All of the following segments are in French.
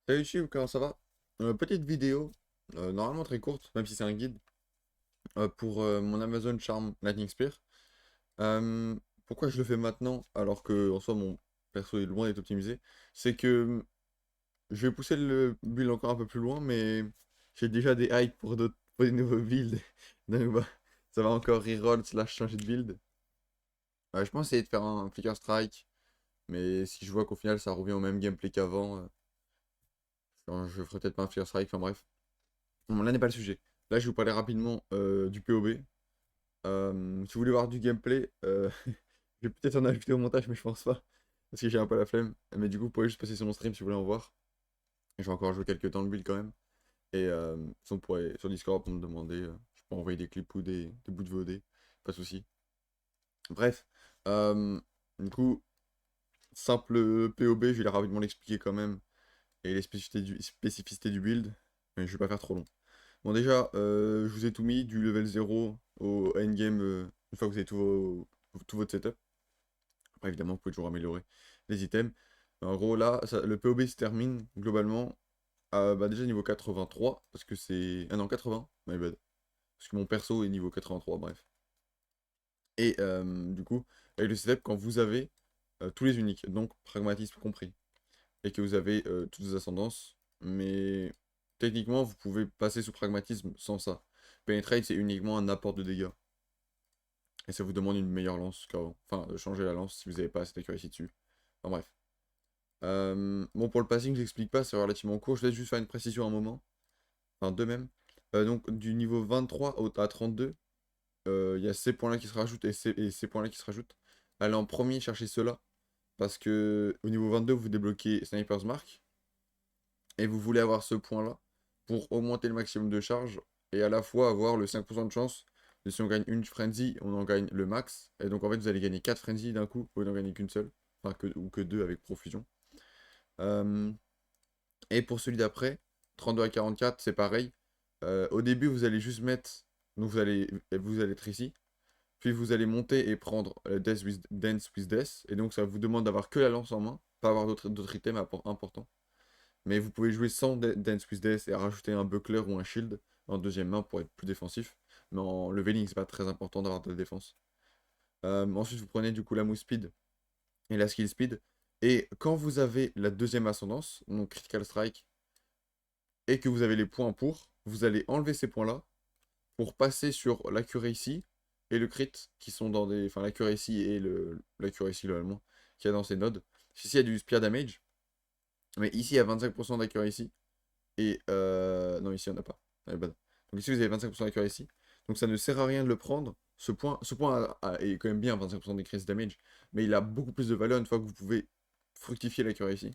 Salut YouTube, comment ça va? Petite vidéo, normalement très courte, même si c'est un guide, pour mon Amazon Charm Lightning Spear. Euh, Pourquoi je le fais maintenant alors que en soi mon perso est loin d'être optimisé? C'est que je vais pousser le build encore un peu plus loin, mais j'ai déjà des hypes pour des nouveaux builds. Donc bah, ça va encore reroll slash changer de build. Je pense essayer de faire un Flicker Strike, mais si je vois qu'au final ça revient au même gameplay qu'avant, je ferai peut-être pas un Flicker Strike, enfin bref. Bon, là n'est pas le sujet. Là, je vais vous parler rapidement du POB. Si vous voulez voir du gameplay, je vais peut-être en ajouter au montage, mais je pense pas. Parce que j'ai un peu la flemme. Mais du coup, vous pouvez juste passer sur mon stream si vous voulez en voir. Et je vais encore jouer quelques temps le build quand même. Et de toute façon, vous pourrez, sur Discord pour me demander. Je peux envoyer des clips ou des bouts de VOD. Pas de souci. Bref. euh, du coup, simple POB, je vais rapidement l'expliquer quand même. Et les spécificités du build. Mais je vais pas faire trop long. Bon déjà, je vous ai tout mis du level 0 au endgame une fois que vous avez tout votre setup. Après évidemment, vous pouvez toujours améliorer les items. Mais en gros là, le POB se termine globalement à bah, déjà niveau 83, parce que c'est... Ah non, 80, my bad. Parce que mon perso est niveau 83, bref. Et du coup, avec le setup, quand vous avez tous les uniques, donc pragmatisme compris, et que vous avez toutes les ascendances, mais techniquement, vous pouvez passer sous pragmatisme sans ça. Penetrate, c'est uniquement un apport de dégâts. Et ça vous demande une meilleure lance qu'avant. Enfin, de changer la lance si vous n'avez pas assez d'accuracy dessus. Enfin bref. Bon, pour le passing, je n'explique pas, c'est relativement court. Je vais juste faire une précision à un moment. Enfin, deux même. Donc, du niveau 23 à 32, il y a ces points-là qui se rajoutent et ces points-là qui se rajoutent. Allez en premier chercher ceux-là. Parce que au niveau 22, vous débloquez Sniper's Mark. Et vous voulez avoir ce point-là pour augmenter le maximum de charge et à la fois avoir le 5% de chance de si on gagne une frenzy, on en gagne le max. Et donc en fait vous allez gagner 4 frenzy d'un coup au lieu d'en gagner qu'une seule. Enfin ou que 2 avec profusion. Euh, et pour celui d'après, 32 à 44, c'est pareil. Au début vous allez juste mettre. Donc vous allez être ici. Puis vous allez monter et prendre Dance with Death. Et donc ça vous demande d'avoir que la lance en main, pas avoir d'autres items importants. Mais vous pouvez jouer sans Dance with Death et rajouter un buckler ou un shield en deuxième main pour être plus défensif. Mais en leveling, c'est pas très important d'avoir de la défense. Ensuite, vous prenez du coup la move speed et la skill speed. Et quand vous avez la deuxième ascendance, donc critical strike, et que vous avez les points pour, vous allez enlever ces points-là pour passer sur l'accuracy et le crit qui sont dans des. Enfin, l'accuracy et l'accuracy globalement qu'il y a dans ces nodes. Ici, il y a du spear damage, mais ici, il y a 25% d'accuracy. Et non, ici, on n'a pas. Ouais, bah. Donc ici, vous avez 25% d'accuracy. Donc ça ne sert à rien de le prendre. Ce point est quand même bien 25% d'increase damage. Mais il a beaucoup plus de valeur une fois que vous pouvez fructifier l'accuracy.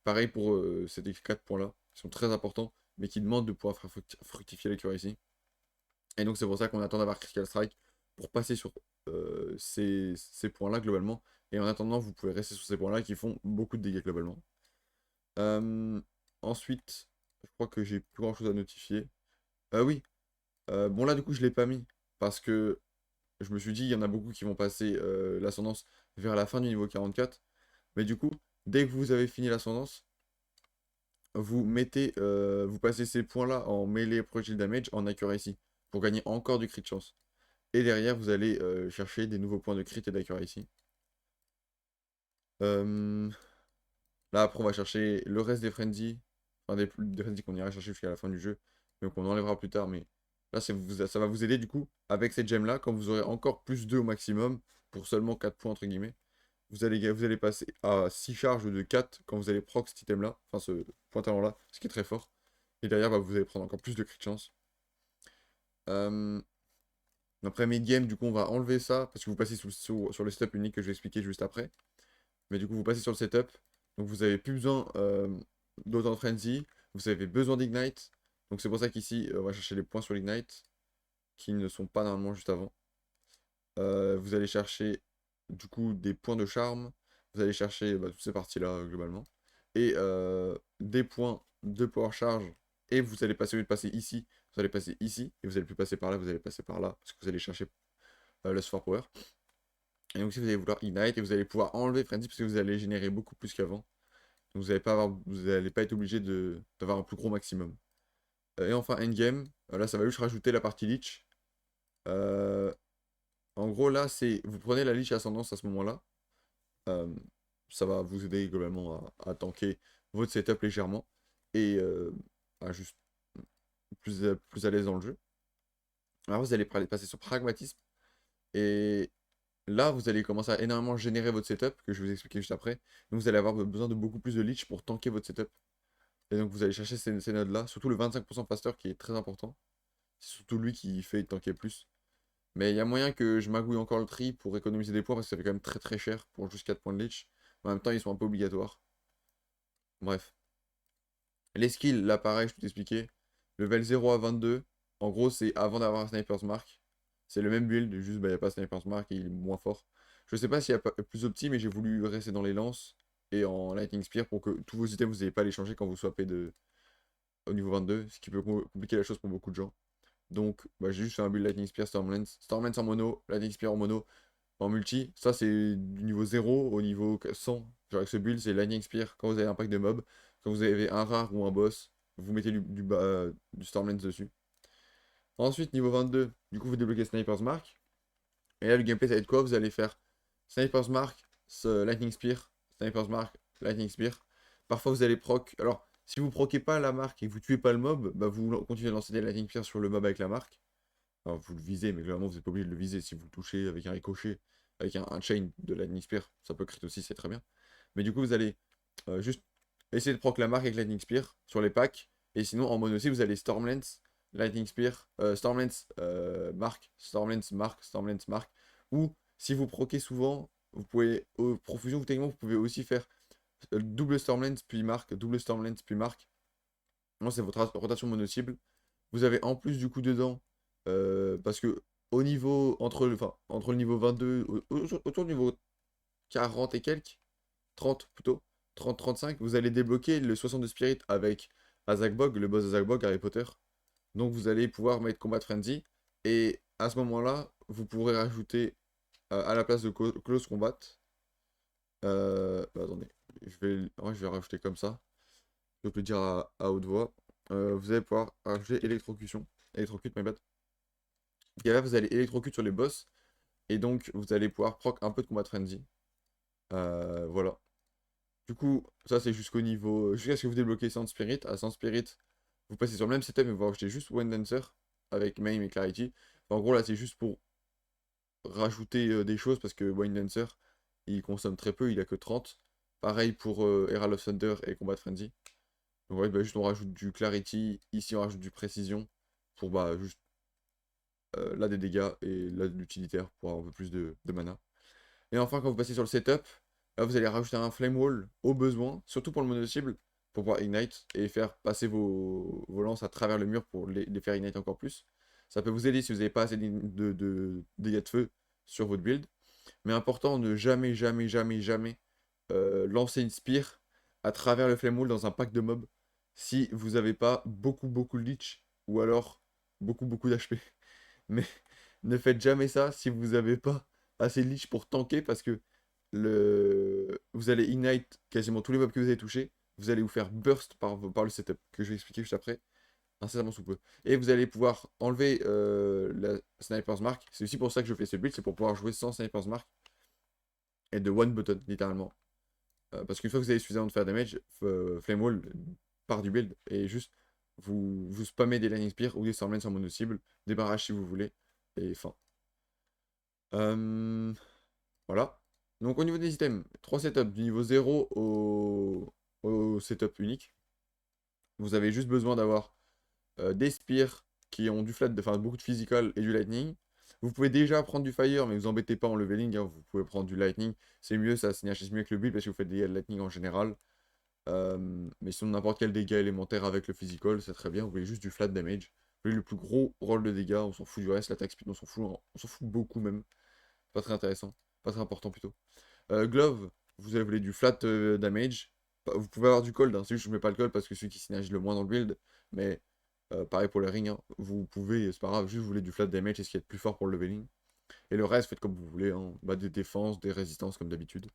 Pareil pour ces 4 points-là, qui sont très importants, mais qui demandent de pouvoir faire fructifier l'accuracy. Et donc c'est pour ça qu'on attend d'avoir Critical Strike pour passer sur ces points-là globalement. Et en attendant, vous pouvez rester sur ces points-là qui font beaucoup de dégâts globalement. Euh, Ensuite, je crois que j'ai plus grand chose à notifier. Oui, bon là du coup je l'ai pas mis parce que je me suis dit il y en a beaucoup qui vont passer l'ascendance vers la fin du niveau 44. Mais du coup, dès que vous avez fini l'ascendance, vous passez ces points-là en melee projectile damage en accuracy pour gagner encore du crit chance. Et derrière, vous allez chercher des nouveaux points de crit et d'accuracy. Euh, Là après on va chercher le reste des frenzy. Enfin des frenzy qu'on ira chercher jusqu'à la fin du jeu. Donc on enlèvera plus tard, mais là ça va vous aider du coup avec cette gemme là, quand vous aurez encore plus 2 au maximum, pour seulement 4 points entre guillemets, vous allez passer à 6 charges de 4 quand vous allez proc cet item là, enfin ce point talent là, ce qui est très fort. Et derrière bah, vous allez prendre encore plus de crit chance. Euh, Après mid-game du coup on va enlever ça, parce que vous passez sur le setup unique que je vais expliquer juste après. Mais du coup, vous passez sur le setup. Donc, vous n'avez plus besoin d'autant frenzy. Vous avez besoin d'ignite. Donc, c'est pour ça qu'ici, on va chercher les points sur l'ignite qui ne sont pas normalement juste avant. Vous allez chercher du coup des points de charme. Vous allez chercher bah, toutes ces parties-là globalement. Et des points de power charge. Et vous allez passer, au lieu de passer ici, vous allez passer ici. Et vous allez plus passer par là, vous allez passer par là. Parce que vous allez chercher le Sphere Power. Et donc, si vous allez vouloir Ignite, et vous allez pouvoir enlever Frenzy parce que vous allez générer beaucoup plus qu'avant. Vous n'allez pas être obligé d'avoir un plus gros maximum. Et enfin, endgame, là, ça va juste rajouter la partie leech. Euh, En gros, là, vous prenez la leech ascendance à ce moment-là. Euh, Ça va vous aider globalement à tanker votre setup légèrement et à juste plus à l'aise dans le jeu. Alors vous allez passer sur pragmatisme et là vous allez commencer à énormément générer votre setup que je vais vous expliquer juste après. Donc vous allez avoir besoin de beaucoup plus de leech pour tanker votre setup. Et donc vous allez chercher ces nodes là, surtout le 25% faster qui est très important. C'est surtout lui qui fait tanker plus. Mais il y a moyen que je magouille encore le tri pour économiser des points parce que ça fait quand même très très cher pour juste 4 points de leech. En même temps ils sont un peu obligatoires. Bref. Les skills, là pareil, je peux t'expliquer. Level 0 à 22, en gros, c'est avant d'avoir un Sniper's Mark. C'est le même build, juste bah, il n'y a pas Sniper's Mark et il est moins fort. Je sais pas s'il y a plus opti, mais j'ai voulu rester dans les lances et en Lightning Spear pour que tous vos items, vous n'ayez pas à les changer quand vous swappez au niveau 22, ce qui peut compliquer la chose pour beaucoup de gens. Donc, bah, j'ai juste fait un build Lightning Spear, Stormlance. Stormlance en mono, Lightning Spear en mono, en multi. Ça, c'est du niveau 0 au niveau 100. Genre avec ce build, c'est Lightning Spear quand vous avez un pack de mobs. Quand vous avez un rare ou un boss, vous mettez du Stormlance dessus. Ensuite, niveau 22, du coup, vous débloquez Sniper's Mark. Et là, le gameplay, ça va être quoi? Vous allez faire Sniper's Mark, Lightning Spear, Sniper's Mark, Lightning Spear. Parfois, vous allez proc. Alors, si vous proquez pas la marque et que vous tuez pas le mob, bah, vous continuez à lancer des Lightning Spear sur le mob avec la marque. Alors, vous le visez, mais clairement, vous n'êtes pas obligé de le viser. Si vous le touchez avec un ricochet, avec un chain de Lightning Spear, ça peut crit aussi, c'est très bien. Mais du coup, vous allez juste essayer de proc la marque avec Lightning Spear sur les packs. Et sinon, en mono aussi, vous allez Stormlance, Lightning Spear, Stormlance, Mark, Stormlance, Mark, Stormlance, Mark. Ou si vous proquez souvent, vous pouvez, profusion, techniquement, vous pouvez aussi faire double Stormlance, puis Mark, double Stormlance, puis Mark. Non, c'est votre rotation mono-cible. Vous avez en plus du coup dedans, parce que au niveau, entre le niveau 22, autour du niveau 40 et quelques, 30 plutôt, 30-35, vous allez débloquer le 62 Spirit avec Azakbog, le boss Azakbog Harry Potter. Donc vous allez pouvoir mettre Combat Frenzy. Et à ce moment-là, vous pourrez rajouter à la place de Close Combat. Attendez, je vais rajouter comme ça. Je peux le dire à haute voix. Vous allez pouvoir rajouter électrocution. Électrocute, my bad. Et là, vous allez électrocute sur les boss. Et donc, vous allez pouvoir proc un peu de Combat Frenzy. Voilà. Du coup, ça c'est jusqu'au niveau. Jusqu'à ce que vous débloquez Sound Spirit. À Sound Spirit, vous passez sur le même setup, mais vous rajoutez juste Wind Dancer avec Maim et Clarity. Enfin, en gros, là, c'est juste pour rajouter des choses parce que Wind Dancer, il consomme très peu, il a que 30. Pareil pour Herald of Thunder et Combat Frenzy. Donc, ouais, bah, juste on rajoute du Clarity. Ici, on rajoute du Précision pour bah, juste là des dégâts et là de l'utilitaire pour avoir un peu plus de mana. Et enfin, quand vous passez sur le setup, là vous allez rajouter un flame wall au besoin, surtout pour le mono cible, pour pouvoir ignite et faire passer vos lances à travers le mur pour les faire ignite encore plus. Ça peut vous aider si vous n'avez pas assez de dégâts de feu sur votre build. Mais important, ne jamais, jamais, jamais, jamais lancer une spire à travers le flame wall dans un pack de mobs si vous n'avez pas beaucoup, beaucoup de leech ou alors beaucoup, beaucoup d'HP. Mais ne faites jamais ça si vous n'avez pas assez de leech pour tanker parce que vous allez ignite quasiment tous les mobs que vous avez touchés. Vous allez vous faire burst par le setup que je vais expliquer juste après, incessamment sous peu. Et vous allez pouvoir enlever la Sniper's Mark. C'est aussi pour ça que je fais ce build, c'est pour pouvoir jouer sans Sniper's Mark et de one button, littéralement. Parce qu'une fois que vous avez suffisamment de faire damage, Flame Wall part du build et juste vous spammez des Lightning Spear ou des Stormlance en mono cible, des barrages si vous voulez, et fin. Euh, voilà. Donc au niveau des items, 3 setups du niveau 0 au setup unique. Vous avez juste besoin d'avoir des spears qui ont du flat, enfin beaucoup de physical et du lightning. Vous pouvez déjà prendre du fire, mais vous embêtez pas en leveling, hein, vous pouvez prendre du lightning. C'est mieux, ça synergise mieux avec le build parce que vous faites des dégâts de lightning en général. Mais sinon n'importe quel dégât élémentaire avec le physical, c'est très bien. Vous voulez juste du flat damage. Vous voulez le plus gros rôle de dégâts, on s'en fout du reste, l'attaque speed, on s'en fout beaucoup même. Pas très intéressant, pas très important plutôt. Glove, vous voulez du flat damage. Vous pouvez avoir du cold, hein. C'est juste que je mets pas le cold parce que c'est celui qui synergise le moins dans le build. Mais pareil pour les rings, hein. Vous pouvez, c'est pas grave, juste vous voulez du flat damage, c'est ce qui est le plus fort pour le leveling. Et le reste, faites comme vous voulez, hein. Bah, des défenses, des résistances comme d'habitude.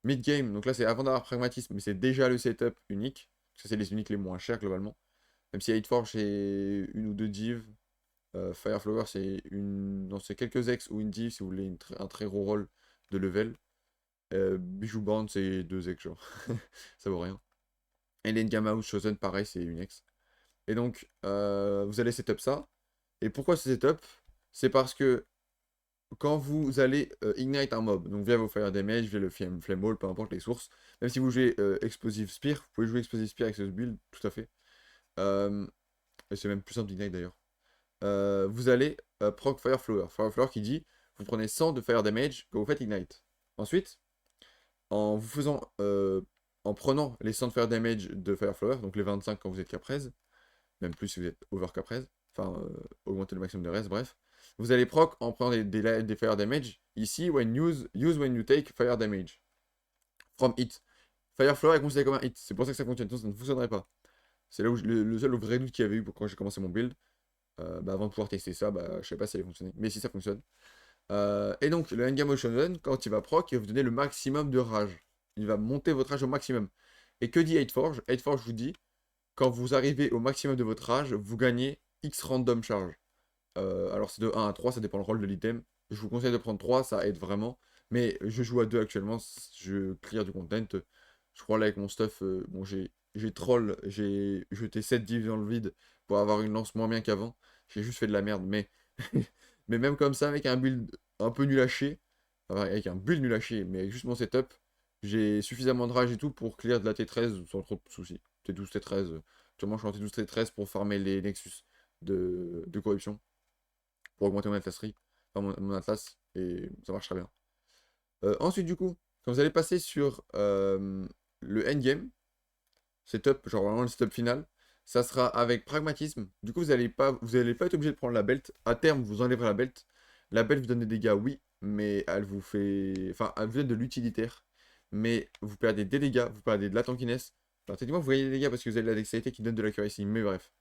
Mid-game, donc là c'est avant d'avoir pragmatisme, mais c'est déjà le setup unique. Parce que c'est les uniques les moins chers globalement. Même si Hateforge c'est une ou deux divs. Fireflower c'est une. Non, c'est quelques ex ou une div si vous voulez un très gros rôle de level. Bijou Band c'est deux ex genre. Ça vaut rien. Alien Gamma ou Chosen pareil c'est une ex. Et donc vous allez setup ça. Et pourquoi ce setup? C'est parce que quand vous allez ignite un mob, donc via vos fire damage, via le flame ball, peu importe les sources, même si vous jouez explosive spear, vous pouvez jouer explosive spear avec ce build, tout à fait. Et c'est même plus simple d'ignite d'ailleurs. Vous allez proc Fireflower. Fireflower qui dit, vous prenez 100 de fire damage quand vous faites ignite. Ensuite, en vous faisant, en prenant les 100 de fire damage de Fireflower, donc les 25 quand vous êtes caprese, même plus si vous êtes over caprese, enfin augmenter le maximum de reste, bref. Vous allez proc en prenant des fire damage. Ici, use when you take fire damage. From hit. Fireflower est considéré comme un hit. C'est pour ça que ça fonctionne. Sinon, ça ne fonctionnerait pas. C'est là où le seul vrai doute qu'il y avait eu quand j'ai commencé mon build. Avant de pouvoir tester ça, je sais pas si ça allait fonctionner. Mais si ça fonctionne. Et donc, le Engame Shonen, quand il va proc, il va vous donner le maximum de rage. Il va monter votre rage au maximum. Et que dit Hateforge? Hateforge vous dit, quand vous arrivez au maximum de votre rage, vous gagnez X random charge. Alors c'est de 1 à 3, ça dépend le rôle de l'item. Je vous conseille de prendre 3, ça aide vraiment. Mais je joue à 2 actuellement, je clear du content. Je crois là avec mon stuff, bon j'ai troll, j'ai jeté 7 divs dans le vide pour avoir une lance moins bien qu'avant. J'ai juste fait de la merde, mais mais même comme ça, avec un build un peu nul à chier, enfin, avec un build nul à chier, mais avec juste mon setup, j'ai suffisamment de rage et tout pour clear de la T13 sans trop de soucis. T12, T13, actuellement je suis en T12, T13 pour farmer les Nexus de corruption pour augmenter mon atlaserie, enfin mon atlas, et ça marche très bien. Ensuite, du coup, quand vous allez passer sur le endgame, setup, genre vraiment le setup final, ça sera avec pragmatisme. Du coup, vous allez pas être obligé de prendre la belt. À terme, vous enlèverez la belt. La belt vous donne des dégâts, oui, mais elle vous fait. Enfin, elle vous donne de l'utilitaire. Mais vous perdez des dégâts, vous perdez de la tankiness. Enfin, techniquement, vous gagnez des dégâts parce que vous avez de la dextérité qui donne de l'accuracy. Mais bref.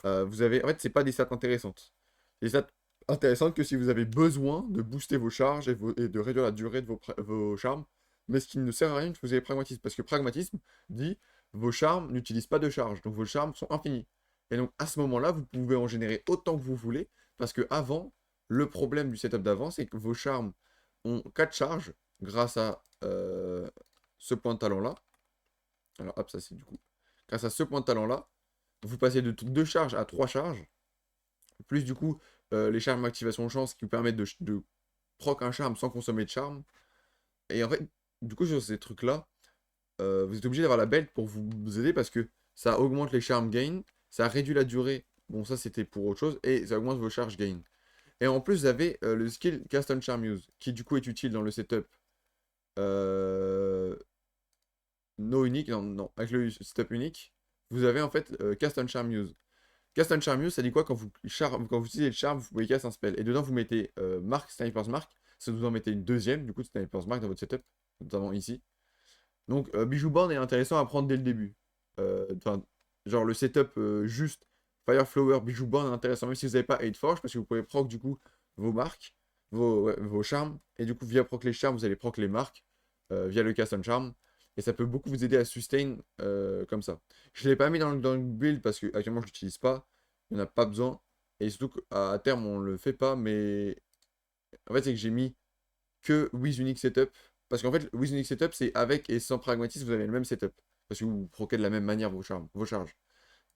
Vous avez. En fait, c'est pas des stats intéressantes. Des stats intéressantes que si vous avez besoin de booster vos charges et de réduire la durée de vos charmes. Mais ce qui ne sert à rien que vous avez pragmatisme. Parce que pragmatisme dit vos charmes n'utilisent pas de charge. Donc vos charmes sont infinis. Et donc à ce moment-là, vous pouvez en générer autant que vous voulez. Parce que avant, le problème du setup d'avant, c'est que vos charmes ont 4 charges grâce à ce point de talent-là. Alors hop, ça c'est du coup. Grâce à ce point de talent-là, vous passez de 2 charges à 3 charges. Plus du coup, les charmes activation chance qui vous permettent de proc un charme sans consommer de charme. Et en fait, du coup, sur ces trucs-là, vous êtes obligé d'avoir la belt pour vous aider parce que ça augmente les charmes gain, ça réduit la durée. Bon, ça c'était pour autre chose, et ça augmente vos charges gain. Et en plus, vous avez le skill Cast on Charm Use, qui du coup est utile dans le setup no unique, non, non, avec le setup unique, vous avez en fait Cast on Charm Use. Cast on Charm Use, ça dit quoi? Quand vous utilisez le charme, vous pouvez cast un spell. Et dedans, vous mettez marque, Sniper's Mark. Ça vous en mettez une deuxième, du coup, de Sniper's Mark dans votre setup, notamment ici. Donc, Bijou Band est intéressant à prendre dès le début. Enfin, genre le setup juste Fireflower, Bijou Band est intéressant, même si vous n'avez pas 8 Forge, parce que vous pouvez proc du coup vos marques, vos charmes. Et du coup, via proc les charmes, vous allez proc les marques, via le cast on charm. Et ça peut beaucoup vous aider à sustain comme ça. Je ne l'ai pas mis dans le build parce que actuellement je l'utilise pas. Il n'y en a pas besoin. Et surtout qu'à terme on le fait pas. Mais en fait c'est que j'ai mis que With Unique Setup. Parce qu'en fait With Unique Setup c'est avec et sans pragmatisme vous avez le même setup. Parce que vous proquez de la même manière vos charges.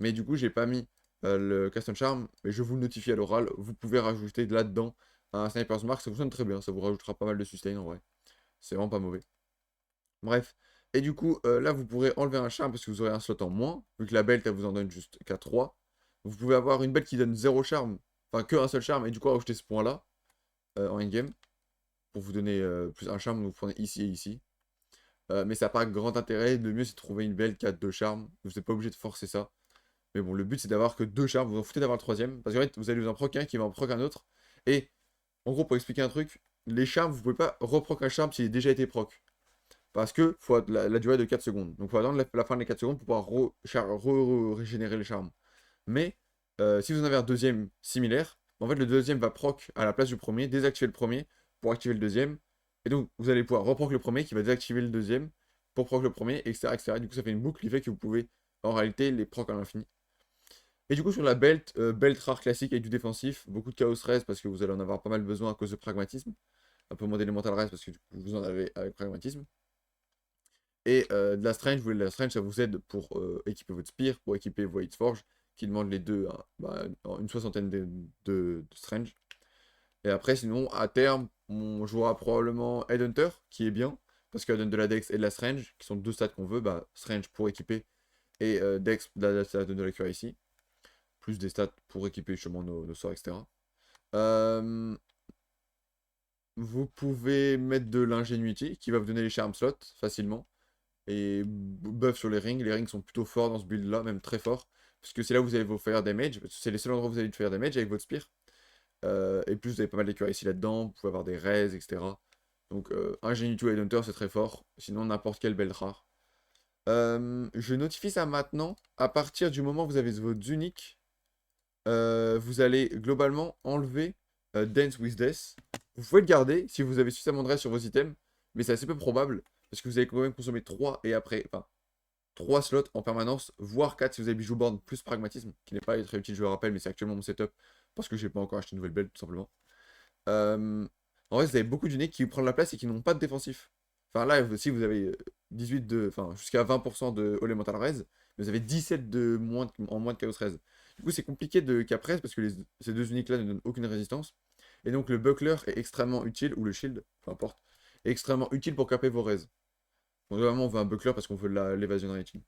Mais du coup j'ai pas mis le Cast on Charm. Mais je vous le notifie à l'oral. Vous pouvez rajouter de là-dedans un Sniper's Mark. Ça fonctionne très bien. Ça vous rajoutera pas mal de sustain en vrai. C'est vraiment pas mauvais. Bref. Et du coup, là, vous pourrez enlever un charme parce que vous aurez un slot en moins, vu que la belt, elle vous en donne juste qu'à 3. Vous pouvez avoir une belt qui donne 0 charme, enfin que un seul charme, et du coup, rajouter ce point-là en endgame, pour vous donner plus un charme, vous prenez ici et ici. Mais ça n'a pas grand intérêt, le mieux c'est de trouver une belt qui a 2 charmes, vous n'êtes pas obligé de forcer ça. Mais bon, le but c'est d'avoir que 2 charmes, vous en foutez d'avoir le troisième, parce qu'en fait, vous allez vous en proc un qui va en proc un autre. Et en gros, pour expliquer un truc, les charmes, vous pouvez pas reproc un charme s'il a déjà été proc. Parce que faut la durée de 4 secondes. Donc il faut attendre la fin des 4 secondes pour pouvoir régénérer les charmes. Mais si vous en avez un deuxième similaire, en fait le deuxième va proc à la place du premier, désactiver le premier pour activer le deuxième. Et donc, vous allez pouvoir reprendre le premier qui va désactiver le deuxième pour proc le premier, etc., etc. Du coup, ça fait une boucle qui fait que vous pouvez, en réalité, les proc à l'infini. Et du coup, sur la belt, belt rare classique avec du défensif, beaucoup de chaos res parce que vous allez en avoir pas mal besoin à cause de pragmatisme. Un peu moins d'élémental res parce que du coup, vous en avez avec pragmatisme. Et de la strange, vous voulez de la strange, ça vous aide pour équiper votre spear, pour équiper Void Forge, qui demande les deux, hein, bah, une soixantaine de strange. Et après, sinon, à terme, on jouera probablement Headhunter, qui est bien, parce qu'il donne de la Dex et de la Strange, qui sont deux stats qu'on veut, bah, Strange pour équiper, et Dex, ça donne de l'accuracy, plus des stats pour équiper justement nos sorts, etc. Euh, vous pouvez mettre de l'Ingenuity, qui va vous donner les charm slots facilement, et buff sur les rings sont plutôt forts dans ce build là, même très forts, parce que c'est là où vous avez vos fire damage, c'est les seuls endroits où vous avez du fire damage avec votre spear. Et plus, vous avez pas mal d'accuracy là-dedans, vous pouvez avoir des raises, etc. Donc, Ingenuity et Hunter, c'est très fort. Sinon, n'importe quelle belle rare. Je notifie ça maintenant. À partir du moment où vous avez votre unique, vous allez globalement enlever Dance with Death. Vous pouvez le garder si vous avez suffisamment de reste sur vos items, mais c'est assez peu probable parce que vous allez quand même consommer 3 et après, enfin, 3 slots en permanence, voire 4 si vous avez bijou board plus pragmatisme, qui n'est pas très utile, je le rappelle, mais c'est actuellement mon setup parce que j'ai pas encore acheté une nouvelle belle tout simplement. Euh, En vrai, vous avez beaucoup d'uniques qui prennent la place et qui n'ont pas de défensif. Enfin, là, si vous avez 18 de. Enfin, jusqu'à 20% de Elemental Raise, vous avez 17 de moins en moins de Chaos Raise. Du coup, c'est compliqué de Capresse parce que ces deux uniques-là ne donnent aucune résistance. Et donc, le Buckler est extrêmement utile, ou le Shield, peu importe, est extrêmement utile pour caper vos raises. Donc, vraiment, on veut un Buckler parce qu'on veut l'évasion rating.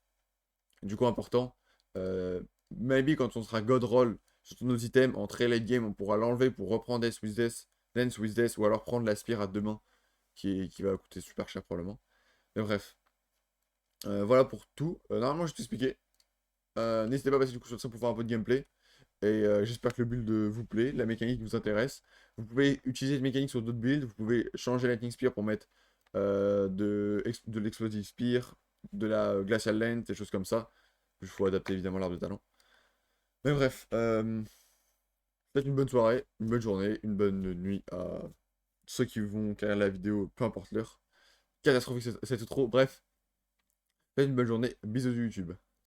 Du coup, important. Maybe quand on sera God Roll sur tous nos items en très late game, on pourra l'enlever pour reprendre Death with Death, Dance with Death, ou alors prendre l'Aspire à deux mains qui va coûter super cher probablement. Mais bref, voilà pour tout. Normalement, je t'ai expliqué. N'hésitez pas à passer du coup sur ça pour faire un peu de gameplay. Et j'espère que le build vous plaît, la mécanique vous intéresse. Vous pouvez utiliser cette mécanique sur d'autres builds. Vous pouvez changer Lightning Spear pour mettre de l'Explosive Spear, de la Glacial Lens, des choses comme ça. Il faut adapter évidemment l'arbre de talent. Mais bref, faites une bonne soirée, une bonne journée, une bonne nuit à ceux qui vont regarder la vidéo, peu importe l'heure. Catastrophique, c'est trop. Bref, faites une bonne journée. Bisous de YouTube.